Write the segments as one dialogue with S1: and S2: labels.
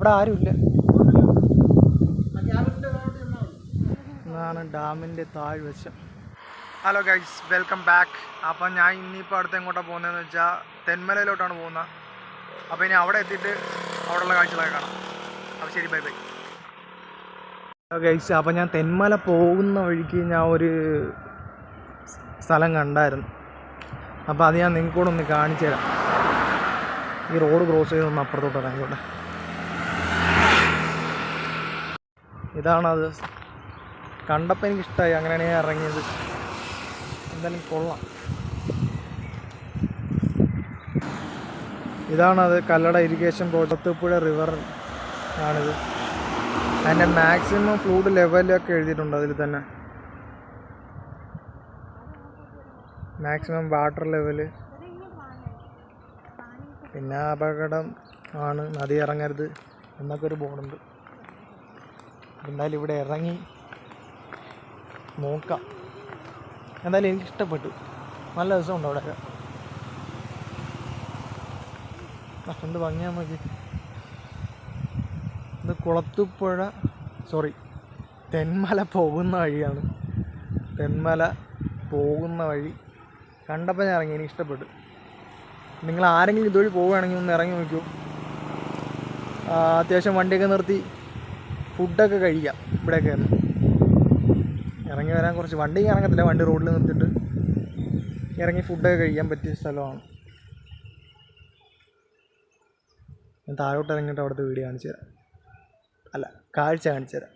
S1: ഇവിടെ ആരുമില്ല. ഇതാണ് ഡാമിൻ്റെ താഴ്വശം. Hello guys, welcome back. അപ്പം ഞാൻ ഇനിയിപ്പോൾ അടുത്ത് എങ്ങോട്ടാണ് പോകുന്നതെന്ന് വെച്ചാൽ തെന്മലയിലോട്ടാണ് പോകുന്നത്. അപ്പോൾ ഇനി അവിടെ എത്തിയിട്ട് അവിടെയുള്ള കാഴ്ചകളൊക്കെ കാണാം. അപ്പോൾ ശരി, ബൈ ബൈ. ഹലോ ഗൈസ്, അപ്പോൾ ഞാൻ തെന്മല പോകുന്ന വഴിക്ക് ഞാൻ ഒരു സ്ഥലം കണ്ടായിരുന്നു. അപ്പോൾ അത് ഞാൻ നിങ്ങൾക്ക് കൂടെ ഒന്ന് കാണിച്ചു തരാം. ഈ റോഡ് ക്രോസ് ചെയ്ത് ഒന്ന് അപ്പുറത്തോട്ട് ഇറങ്ങിക്കോട്ടെ. ഇതാണത്. കണ്ടപ്പോൾ എനിക്കിഷ്ടമായി, അങ്ങനെയാണ് ഞാൻ ഇറങ്ങിയത്. എന്തായാലും കൊള്ളാം. ഇതാണത്, കല്ലട ഇറിഗേഷൻ കോട്ടത്തുപുഴ റിവർ ആണിത്. അതിൻ്റെ മാക്സിമം ഫ്ലൂഡ് ലെവലൊക്കെ എഴുതിയിട്ടുണ്ട് അതിൽ തന്നെ. മാക്സിമം വാട്ടർ ലെവല്, പിന്നെ അപകടം ആണ്, നദി ഇറങ്ങരുത് എന്നൊക്കെ ഒരു ബോർഡുണ്ട്. എന്തായാലും ഇവിടെ ഇറങ്ങി നോക്കാം. എന്തായാലും എനിക്കിഷ്ടപ്പെട്ടു, നല്ല രസമുണ്ട് അവിടെയൊക്കെ. എന്ത് ഭംഗിയാന്ന് നോക്കി. ഇത് കുളത്തുപുഴ, തെന്മല പോകുന്ന വഴിയാണ്. തെന്മല പോകുന്ന വഴി കണ്ടപ്പോൾ ഞാൻ ഇറങ്ങി, എനിക്ക് ഇഷ്ടപ്പെട്ടു. നിങ്ങൾ ആരെങ്കിലും ഇതുവഴി പോവുകയാണെങ്കിൽ ഒന്ന് ഇറങ്ങി നോക്കൂ. അത്യാവശ്യം വണ്ടിയൊക്കെ നിർത്തി ഫുഡൊക്കെ കഴിക്കാം. ഇവിടെയൊക്കെ ഒന്ന് ഇറങ്ങി വരാൻ കുറച്ച് വണ്ടിക്ക് ഇറങ്ങത്തില്ല, വണ്ടി റോഡിൽ നിർത്തിയിട്ട് ഇറങ്ങി ഫുഡൊക്കെ കഴിക്കാൻ പറ്റിയ സ്ഥലമാണ്. ഞാൻ താഴോട്ട് ഇറങ്ങിയിട്ട് അവിടുത്തെ വീഡിയോ കാണിച്ചു തരാം, അല്ല കാഴ്ച കാണിച്ചു തരാം.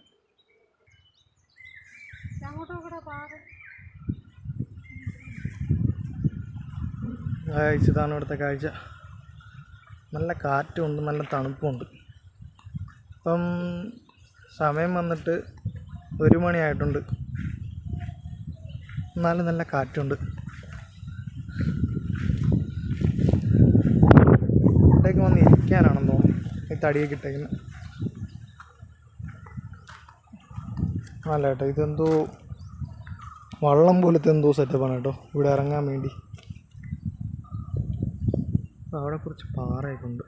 S1: ഇതാണ് ഇവിടുത്തെ കാഴ്ച. നല്ല കാറ്റുമുണ്ട്, നല്ല തണുപ്പുമുണ്ട്. ഇപ്പം സമയം വന്നിട്ട് 1 മണിയായിട്ടുണ്ട്. എന്നാലും നല്ല കാറ്റുണ്ട്. ഇവിടേക്ക് വന്ന് ഇരിക്കാനാണെന്ന് തോന്നുന്നു ഈ തടിയൊക്കെ ഇട്ടേക്കുന്നത്. അല്ല കേട്ടോ, ഇതെന്തോ വള്ളം പോലത്തെ എന്തോ സെറ്റപ്പാണ് കേട്ടോ, ഇവിടെ ഇറങ്ങാൻ വേണ്ടി. അവിടെ കുറച്ച് പാറയൊക്കെ ഉണ്ട്.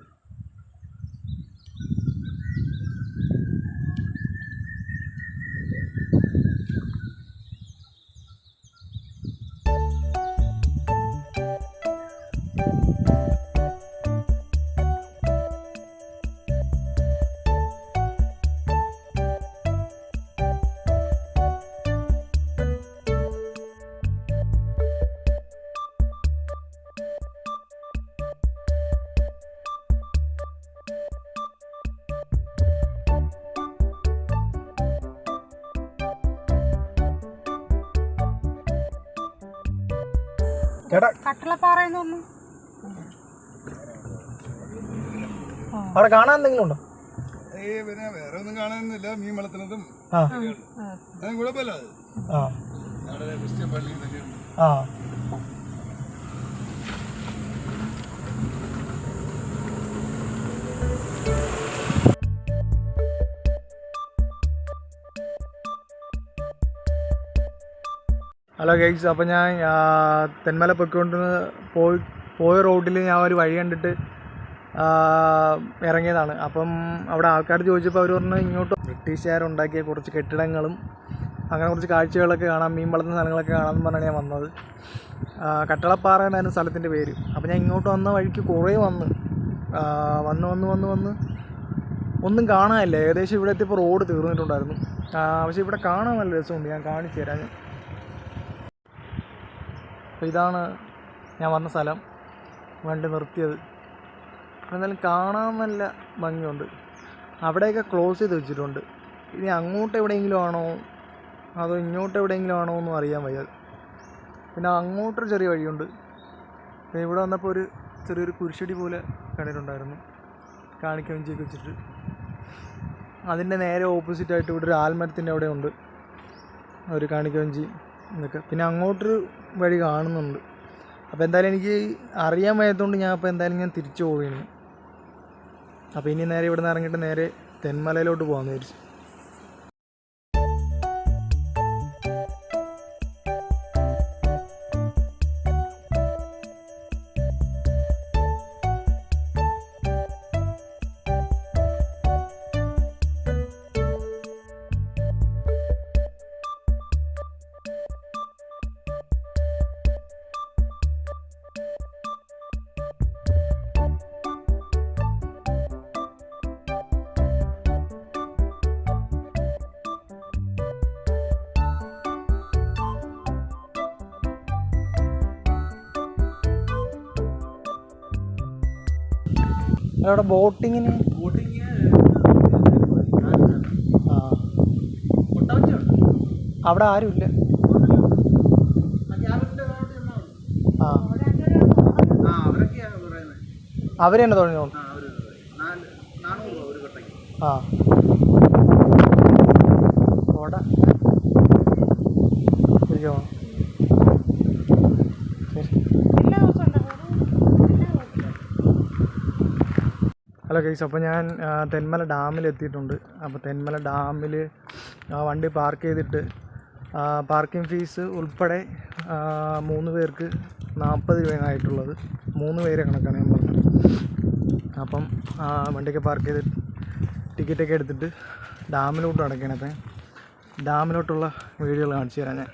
S1: അവിടെ കാണാൻ എന്തെങ്കിലും ഉണ്ടോ?
S2: പിന്നെ വേറെ ഒന്നും കാണാനൊന്നുമില്ല. മീൻ വളർത്തുന്നതും കുഴപ്പമില്ല. ക്രിസ്ത്യൻ പള്ളി
S1: ഹലോ ഗൈസ്, അപ്പോൾ ഞാൻ തെന്മല പോയ റോഡിൽ ഞാൻ ഒരു വഴി കണ്ടിട്ട് ഇറങ്ങിയതാണ്. അപ്പം അവിടെ ആൾക്കാർ ചോദിച്ചപ്പോൾ അവർ പറഞ്ഞു ഇങ്ങോട്ട് ബ്രിട്ടീഷുകാരുണ്ടാക്കിയ കുറച്ച് കെട്ടിടങ്ങളും അങ്ങനെ കുറച്ച് കാഴ്ചകളൊക്കെ കാണാം, മീൻ വളർത്തുന്ന സ്ഥലങ്ങളൊക്കെ കാണാമെന്ന് പറഞ്ഞാണ് ഞാൻ വന്നത്. കട്ടളപ്പാറ എന്നായിരുന്നു സ്ഥലത്തിൻ്റെ പേര്. അപ്പോൾ ഞാൻ ഇങ്ങോട്ട് വന്ന വഴിക്ക് കുറേ വന്ന് ഒന്നും കാണാനില്ല. ഏകദേശം ഇവിടെ എത്തിയപ്പോൾ റോഡ് തീർന്നിട്ടുണ്ടായിരുന്നു. പക്ഷേ ഇവിടെ കാണാൻ നല്ല രസമുണ്ട്, ഞാൻ കാണിച്ചു തരാം. അപ്പോൾ ഇതാണ് ഞാൻ വന്ന സ്ഥലം, വണ്ടി നിർത്തിയത്. എന്നാലും കാണാൻ നല്ല ഭംഗിയുണ്ട്. അവിടെയൊക്കെ ക്ലോസ് ചെയ്ത് വെച്ചിട്ടുണ്ട്. ഇനി അങ്ങോട്ട് എവിടെയെങ്കിലും ആണോ അതോ ഇങ്ങോട്ട് എവിടെയെങ്കിലും ആണോ എന്നും അറിയാൻ വയ്യ. പിന്നെ അങ്ങോട്ടൊരു ചെറിയ വഴിയുണ്ട്. പിന്നെ ഇവിടെ വന്നപ്പോൾ ഒരു ചെറിയൊരു കുരിശടി പോലെ കണ്ടിട്ടുണ്ടായിരുന്നു, കാണിക്കവഞ്ചിയൊക്കെ വെച്ചിട്ട്. അതിൻ്റെ നേരെ ഓപ്പോസിറ്റായിട്ട് ഇവിടെ ഒരു ആൽമരത്തിൻ്റെ അവിടെ ഉണ്ട് ഒരു കാണിക്കവഞ്ചി എന്നൊക്കെ. പിന്നെ അങ്ങോട്ടൊരു വഴി കാണുന്നുണ്ട്. അപ്പോൾ എന്തായാലും എനിക്ക് അറിയാൻ വയ്യാത്തതുകൊണ്ട് ഞാൻ തിരിച്ചു പോവുകയാണ്. അപ്പോൾ ഇനി നേരെ ഇവിടെ നിന്ന് ഇറങ്ങിയിട്ട് നേരെ തെന്മലയിലോട്ട് പോകാമെന്ന് വിചാരിച്ചു. അവിടെ ബോട്ടിങ്ങിന് ആ അവിടെ ആരുമില്ല. ആ അവർ തന്നെ തുടങ്ങിയോ? ആ ഓട ശരിയോ? ഹലോ ഗൈസ്, അപ്പോൾ ഞാൻ തെന്മല ഡാമിൽ എത്തിയിട്ടുണ്ട്. അപ്പോൾ തെന്മല ഡാമിൽ വണ്ടി പാർക്ക് ചെയ്തിട്ട് പാർക്കിംഗ് ഫീസ് ഉൾപ്പെടെ 3 പേർക്ക് 40 രൂപയാണ് ആയിട്ടുള്ളത്. 3 പേരെ കണക്കാണ് ഞാൻ പറഞ്ഞത്. അപ്പം വണ്ടിയൊക്കെ പാർക്ക് ചെയ്ത് ടിക്കറ്റൊക്കെ എടുത്തിട്ട് ഡാമിലോട്ട് നടക്കണത്. ഡാമിലോട്ടുള്ള വീഡിയോകൾ കാണിച്ചു തരാം ഞാൻ.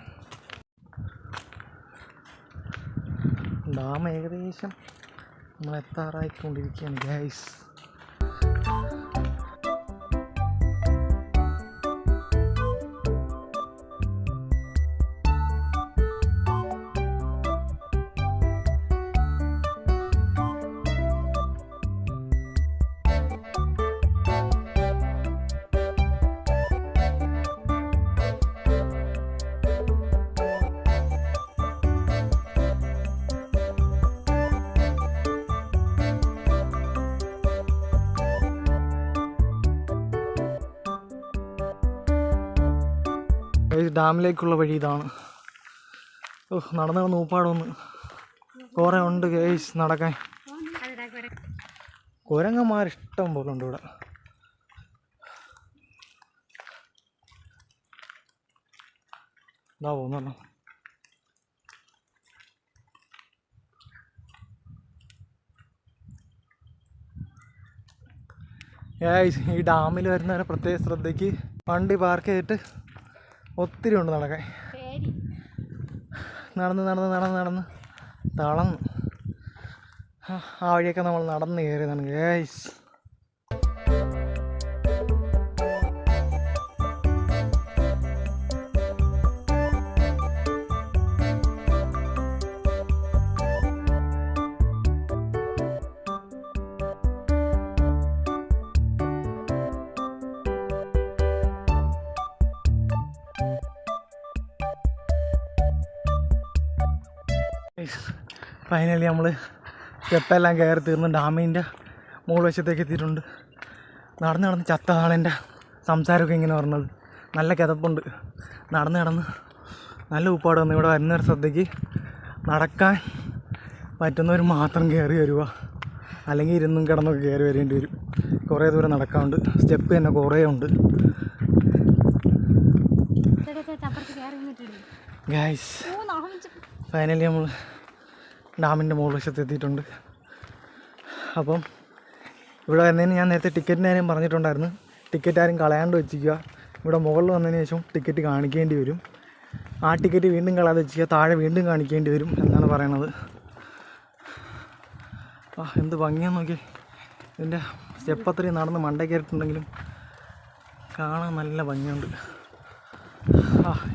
S1: ഡാം ഏകദേശം നമ്മൾ എത്താറായിക്കൊണ്ടിരിക്കുകയാണ് ഗൈസ്. ഡാമിലേക്കുള്ള വഴി ഇതാണ്. നടന്ന് നൂപ്പാടൊന്ന് കുറേ ഉണ്ട് ഗൈസ് നടക്കാൻ. കുരങ്ങന്മാരിഷ്ടം പോലെ ഉണ്ട് ഇവിടെ. ഇതാ പോകുന്നല്ലോ. ഗൈസ് ഈ ഡാമിൽ വരുന്നവരെ പ്രത്യേക ശ്രദ്ധയ്ക്ക് വണ്ടി പാർക്ക് ചെയ്തിട്ട് ഒത്തിരി ഉണ്ട് നടക്കാൻ. നടന്ന് നടന്ന് നടന്ന് നടന്ന് തളർന്നു. ആ വഴിയൊക്കെ നമ്മൾ നടന്ന് കയറിയതാണ് ഗൈസ്. ഫൈനലി നമ്മൾ സ്റ്റെപ്പെല്ലാം കയറി തീർന്ന് ഡാമിൻ്റെ മുകൾ വശത്തേക്ക് എത്തിയിട്ടുണ്ട്. നടന്ന് നടന്ന് ചത്തതാണ് എൻ്റെ സംസാരമൊക്കെ ഇങ്ങനെ പറഞ്ഞത്. നല്ല കിതപ്പുണ്ട്. നടന്ന് നടന്ന് നല്ല ഉപ്പാട് വന്നു. ഇവിടെ വരുന്നൊരു ശ്രദ്ധയ്ക്ക് നടക്കാൻ പറ്റുന്നവർ മാത്രം കയറി വരിക, അല്ലെങ്കിൽ ഇരുന്നും കിടന്നൊക്കെ കയറി വരേണ്ടി വരും. കുറേ ദൂരം നടക്കാറുണ്ട്. സ്റ്റെപ്പ് തന്നെ കുറേ ഉണ്ട് ഗൈസ്. ഫൈനലി നമ്മൾ ഡാമിൻ്റെ മുകൾ വശത്ത് എത്തിയിട്ടുണ്ട്. അപ്പം ഇവിടെ വരുന്നതിന് ഞാൻ നേരത്തെ ടിക്കറ്റിൻ്റെ കാര്യം പറഞ്ഞിട്ടുണ്ടായിരുന്നു. ടിക്കറ്റ് ആരും കളയാണ്ട് വെച്ചിരിക്കുക. ഇവിടെ മുകളിൽ വന്നതിന് ശേഷം ടിക്കറ്റ് കാണിക്കേണ്ടി വരും. ആ ടിക്കറ്റ് വീണ്ടും കളയാതെ വെച്ചിരിക്കുക, താഴെ വീണ്ടും കാണിക്കേണ്ടി വരും എന്നാണ് പറയണത്. എന്ത് ഭംഗിയാന്ന് നോക്കി. ഇതിൻ്റെ സ്റ്റെപ്പ് അത്രയും നടന്ന് മണ്ട കയറിയിട്ടുണ്ടെങ്കിലും കാണാൻ നല്ല ഭംഗിയുണ്ട്.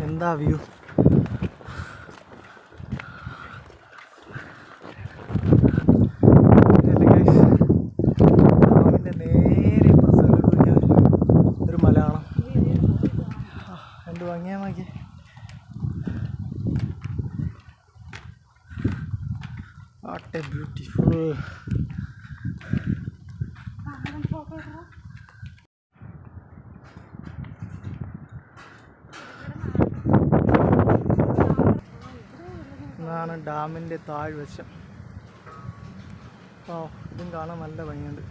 S1: എന്താ വ്യൂ. ഭംഗിയാക്കി വാട്ട് എ ബ്യൂട്ടിഫുൾ. ഇതാണ് ഡാമിൻ്റെ താഴ്വശം. ഇതും കാണാൻ നല്ല ഭംഗിയുണ്ട്.